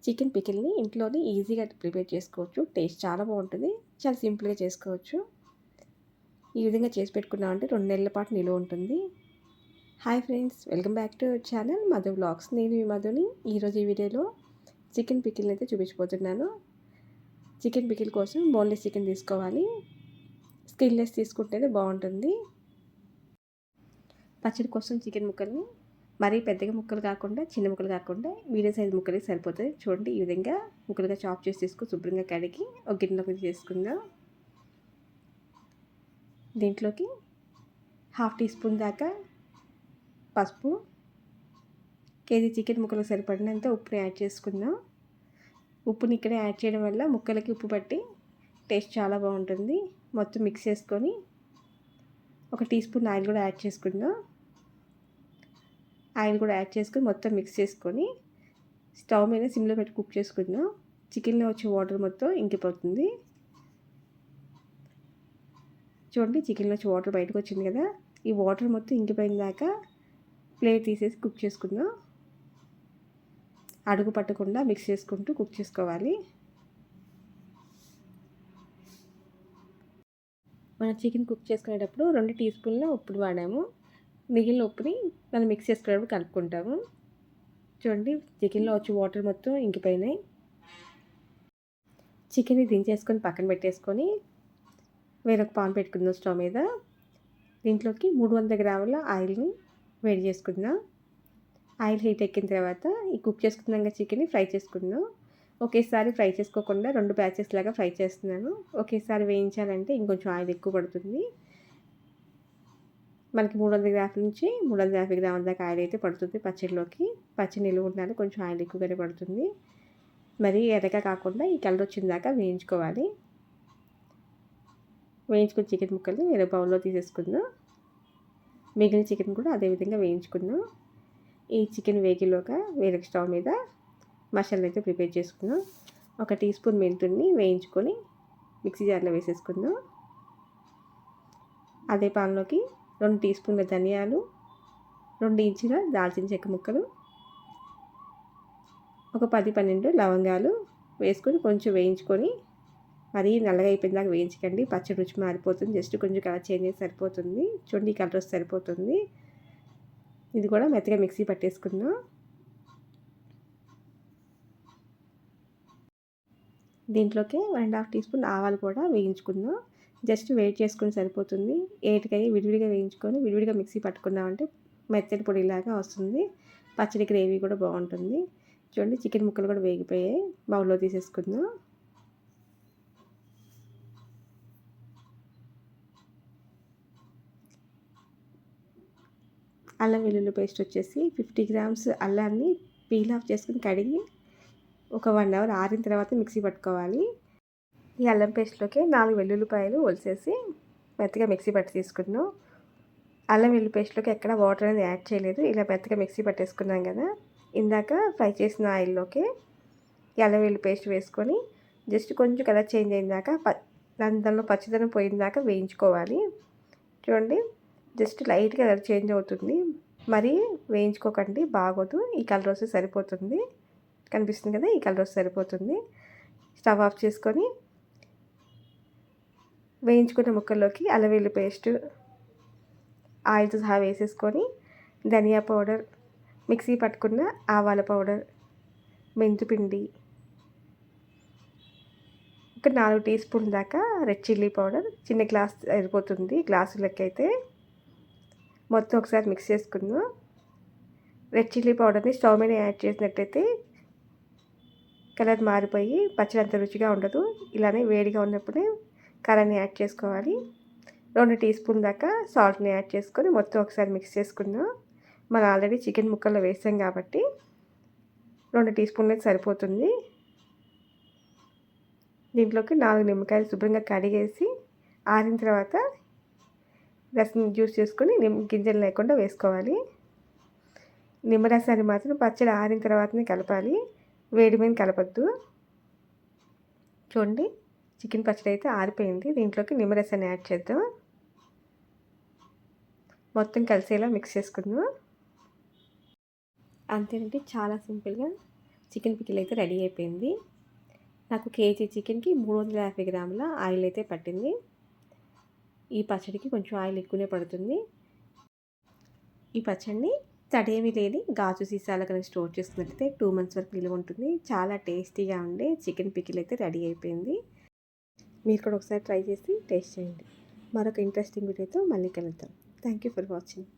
Chicken పికిల్ని ఇంట్లోనే ఈజీగా prepare చేసుకోవచ్చు. టేస్ట్ చాలా బాగుంటుంది. చాలా సింపుల్గా చేసుకోవచ్చు. ఈ విధంగా చేసి పెట్టుకున్నామంటే 2 నెలల పాటు నిలువ ఉంటుంది. Hi friends, welcome back to our channel Madhu vlogs. నేను మీ మధుని. ఈరోజు ఈ వీడియోలో చికెన్ పికిల్ని అయితే చూపించబోతున్నాను. చికెన్ పికిల్ కోసం బోన్లెస్ చికెన్ తీసుకోవాలి. స్కిన్లెస్ తీసుకుంటేనే బాగుంటుంది. పచ్చడి కోసం చికెన్ ముక్కల్ని మరీ పెద్దగా ముక్కలు కాకుండా, చిన్న ముక్కలు కాకుండా మీడియం సైజ్ ముక్కలే సరిపోతాయి. చూడండి, ఈ విధంగా ముక్కలుగా చాప్ చేసి తీసుకుని శుభ్రంగా కడిగి ఒక గిన్నెలోకి చేసుకుందాం. దీంట్లోకి 1/2 టీ స్పూన్ దాకా పసుపు, కేజీ చికెన్ ముక్కలకు సరిపడినంత ఉప్పుని యాడ్ చేసుకుందాం. ఉప్పుని ఇక్కడే యాడ్ చేయడం వల్ల ముక్కలకి ఉప్పు పట్టి టేస్ట్ చాలా బాగుంటుంది. మొత్తం మిక్స్ చేసుకొని ఒక టీ స్పూన్ ఆయిల్ కూడా యాడ్ చేసుకుందాం. ఆయిల్ కూడా యాడ్ చేసుకొని మొత్తం మిక్స్ చేసుకొని స్టవ్ మీద సిమ్లో పెట్టి కుక్ చేసుకుందాం. చికెన్లో వచ్చే వాటర్ మొత్తం ఇంకిపోతుంది. చూడండి, చికెన్లో వచ్చే వాటర్ బయటకు వచ్చింది కదా. ఈ వాటర్ మొత్తం ఇంకిపోయిన దాకా ప్లేట్ తీసేసి కుక్ చేసుకుందాం. అడుగు పట్టకుండా మిక్స్ చేసుకుంటూ కుక్ చేసుకోవాలి. మనం చికెన్ కుక్ చేసుకునేటప్పుడు 2 టీ స్పూన్ల ఉప్పుని వాడాము. మిగిలిన ఉప్పుని మనం మిక్స్ చేసుకునేటప్పుడు కలుపుకుంటాము. చూడండి, చికెన్లో వచ్చి వాటర్ మొత్తం ఇంకిపోయినాయి. చికెన్ని దించేసుకొని పక్కన పెట్టేసుకొని వేరొక పాన్ పెట్టుకుందాం స్టవ్ మీద. దీంట్లోకి 300 గ్రాముల ఆయిల్ని వేడి చేసుకుందాం. ఆయిల్ హీట్ ఎక్కిన తర్వాత ఈ కుక్ చేసుకున్నాక చికెన్ని ఫ్రై చేసుకుందాం. ఒకేసారి ఫ్రై చేసుకోకుండా 2 బ్యాచెస్ లాగా ఫ్రై చేస్తున్నాను. ఒకేసారి వేయించాలంటే ఇంకొంచెం ఆయిల్ ఎక్కువ పడుతుంది. మనకి 300 గ్రాముల నుంచి 350 గ్రాముల దాకా ఆయిల్ అయితే పడుతుంది పచ్చడిలోకి. పచ్చడి నిలువ ఉండాలి, కొంచెం ఆయిల్ ఎక్కువగానే పడుతుంది. మరి ఎర్రగా కాకుండా ఈ కలర్ వచ్చిన దాకా వేయించుకోవాలి. వేయించుకున్న చికెన్ ముక్కల్ని వేరే బౌల్లో తీసేసుకుందాం. మిగిలిన చికెన్ కూడా అదేవిధంగా వేయించుకుందాం. ఈ చికెన్ వేగిలోగా వేరే స్టవ్ మీద మసాలా అయితే ప్రిపేర్ చేసుకుందాం. ఒక టీ స్పూన్ మెంతుల్ని వేయించుకొని మిక్సీ జార్లో వేసేసుకుందాం. అదే పాన్లోకి 2 టీ స్పూన్ల ధనియాలు, 2 ఇంచుల దాల్చిన చెక్క ముక్కలు, ఒక 10-12 లవంగాలు వేసుకొని కొంచెం వేయించుకొని, మరీ నల్లగా అయిపోయిందాక వేయించకండి, పచ్చడి రుచి మారిపోతుంది. జస్ట్ కొంచెం కలర్ చేంజ్ అయితే సరిపోతుంది. చూడండి, కలర్ వస్తే సరిపోతుంది. ఇది కూడా మెత్తగా మిక్సీ పట్టేసుకుందాం. దీంట్లోకి 1.5 టీ స్పూన్ ఆవాలు కూడా వేయించుకుందాం. జస్ట్ వేడి చేసుకుని సరిపోతుంది. ఏటికై విడివిడిగా వేయించుకొని విడివిడిగా మిక్సీ పట్టుకున్నామంటే మెత్తటి పొడిలాగా వస్తుంది. పచ్చడి గ్రేవీ కూడా బాగుంటుంది. చూడండి, చికెన్ ముక్కలు కూడా వేగిపోయాయి. బౌల్లో తీసేసుకుందాం. అల్లం వెల్లుల్లి పేస్ట్ వచ్చేసి 50 గ్రామ్స్ అల్లాన్ని పీల్ ఆఫ్ చేసుకుని కడిగి ఒక 1 అవర్ ఆరిన తర్వాత మిక్సీ పట్టుకోవాలి. ఈ అల్లం పేస్ట్లోకి 4 వెల్లుల్లిపాయలు ఒలిసేసి మెత్తగా మిక్సీ పట్టి తీసుకున్నాం. అల్లం వెల్లుల్లి పేస్ట్లోకి ఎక్కడ వాటర్ అనేది యాడ్ చేయలేదు. ఇలా మెత్తగా మిక్సీ పట్టేసుకున్నాం కదా. ఇందాక ఫ్రై చేసిన ఆయిల్లోకి ఈ అల్లం వెల్లుల్లి పేస్ట్ వేసుకొని జస్ట్ కొంచెం కలర్ చేంజ్ అయిన దాకా దానిలో పచ్చదనం పోయిన దాకా వేయించుకోవాలి. చూడండి, జస్ట్ లైట్గా కలర్ చేంజ్ అవుతుంది. మరి వేయించుకోకండి, బాగోదు. ఈ కలర్ వస్తే సరిపోతుంది. కనిపిస్తుంది కదా, ఈ కలర్ వస్తే సరిపోతుంది. స్టవ్ ఆఫ్ చేసుకొని వేయించుకున్న ముక్కల్లోకి అల్లం వెల్లుల్లి పేస్ట్ ఆయిల్తో సహా వేసేసుకొని ధనియా పౌడర్, మిక్సీ పట్టుకున్న ఆవాల పౌడర్, మెంతిపిండి, ఒక 4 టీ స్పూన్ దాకా రెడ్ చిల్లీ పౌడర్, చిన్న గ్లాస్ సరిపోతుంది గ్లాసు లెక్క అయితే. మొత్తం ఒకసారి మిక్స్ చేసుకుందాం. రెడ్ చిల్లీ పౌడర్ని స్టవ్ మీద యాడ్ చేసినట్టయితే కలర్ మారిపోయి పచ్చడి అంత రుచిగా ఉండదు. ఇలానే వేడిగా ఉన్నప్పుడే కలర్ని యాడ్ చేసుకోవాలి. 2 టీ స్పూన్ దాకా సాల్ట్ని యాడ్ చేసుకొని మొత్తం ఒకసారి మిక్స్ చేసుకుందాం. మనం ఆల్రెడీ చికెన్ ముక్కల్లో వేసాం కాబట్టి 2 టీ స్పూన్లు సరిపోతుంది. దీంట్లోకి 4 నిమ్మకాయలు శుభ్రంగా కడిగేసి ఆరిన తర్వాత రసం జ్యూస్ చేసుకొని గింజలు లేకుండా వేసుకోవాలి. నిమ్మరసాన్ని మాత్రం పచ్చడి ఆరిన తర్వాతనే కలపాలి, వేడి మీద కలపద్దు. చూడండి, చికెన్ పచ్చడి అయితే ఆరిపోయింది. దీంట్లోకి నిమ్మరసాన్ని యాడ్ చేద్దాం. మొత్తం కలిసేలా మిక్స్ చేసుకుందాం. అంతేనండి, చాలా సింపుల్గా చికెన్ పికిల్ అయితే రెడీ అయిపోయింది. నాకు కేజీ చికెన్కి 350 గ్రాముల ఆయిల్ అయితే పట్టింది. ఈ పచ్చడికి కొంచెం ఆయిల్ ఎక్కువనే పడుతుంది. ఈ పచ్చడిని తడేమి లేని గాజు సీసాల కనుక స్టోర్ చేసుకున్నట్లయితే 2 మంత్స్ వరకు నిలువ ఉంటుంది. చాలా టేస్టీగా ఉండే చికెన్ పికిల్ అయితే రెడీ అయిపోయింది. మీరు కూడా ఒకసారి ట్రై చేసి టేస్ట్ చేయండి. మరొక ఇంట్రెస్టింగ్ వీడియోతో మళ్ళీ కలుద్దాం. Thank you for watching.